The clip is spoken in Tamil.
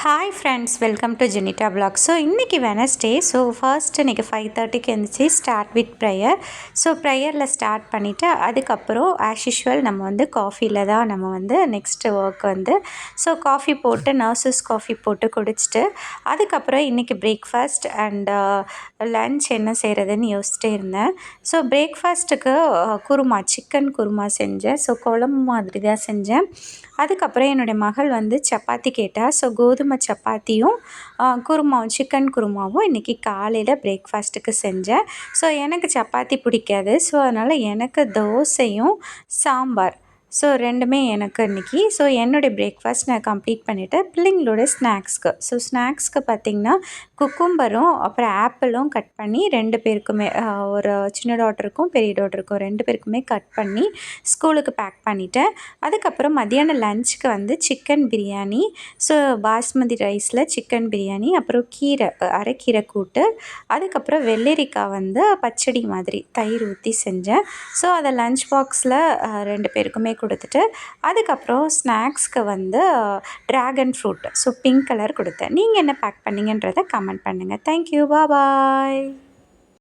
Hi friends, welcome to Jenita vlog. So இன்றைக்கி வெனஸ்டே. ஸோ ஃபர்ஸ்ட் இன்றைக்கி 5:30க்கு எழுந்திரிச்சி ஸ்டார்ட் வித் ப்ரேயர். ஸோ ப்ரேயரில் ஸ்டார்ட் பண்ணிவிட்டு அதுக்கப்புறம் ஆஸ் யூஷுவல் நம்ம காஃபியில் தான் நம்ம நெக்ஸ்ட்டு ஒர்க் ஸோ காஃபி போட்டு நர்சஸ் காஃபி போட்டு குடிச்சிட்டு அதுக்கப்புறம் இன்றைக்கி பிரேக்ஃபாஸ்ட் அண்டு லன்ச் என்ன செய்கிறதுன்னு யோசிச்சிட்டே இருந்தேன். ஸோ பிரேக்ஃபாஸ்ட்டுக்கு குருமா, சிக்கன் குருமா செஞ்சேன். ஸோ குழம்பு மாதிரி தான் செஞ்சேன். அதுக்கப்புறம் என்னுடைய மகள் சப்பாத்தி கேட்டால், ஸோ கோதுமை சப்பாத்தியும் குருமாவும், சிக்கன் குருமாவும் இன்றைக்கி காலையில் பிரேக்ஃபாஸ்ட்டுக்கு செஞ்சேன். ஸோ எனக்கு சப்பாத்தி பிடிக்காது. ஸோ அதனால் எனக்கு தோசையும் சாம்பார், ஸோ ரெண்டுமே எனக்கு இன்றைக்கி. ஸோ என்னுடைய பிரேக்ஃபாஸ்ட் நான் கம்ப்ளீட் பண்ணிவிட்டு பிள்ளைங்களோட ஸ்நாக்ஸ்க்கு பார்த்திங்கன்னா குக்கும்பரும் அப்புறம் ஆப்பிளும் கட் பண்ணி 2 பேருக்குமே, ஒரு சின்ன டாட்டருக்கும் பெரிய டாட்டருக்கும் 2 பேருக்குமே கட் பண்ணி ஸ்கூலுக்கு பேக் பண்ணிவிட்டேன். அதுக்கப்புறம் மதியானம் லஞ்சுக்கு சிக்கன் பிரியாணி, ஸோ பாஸ்மதி ரைஸில் சிக்கன் பிரியாணி, அப்புறம் கீரை, அரைக்கீரை கூட்டு, அதுக்கப்புறம் வெள்ளரிக்காய் பச்சடி மாதிரி தயிர் ஊற்றி செஞ்சேன். ஸோ அதை லஞ்ச் பாக்ஸில் 2 பேருக்குமே கொடுத்துட்டு அதுக்கப்புறம் ஸ்நாக்ஸ்க்கு dragon fruit, so pink colour கொடுத்தேன். நீங்கள் என்ன பேக் பண்ணிங்கன்றதை கமெண்ட் பண்ணுங்கள். தேங்க்யூ, பாய்.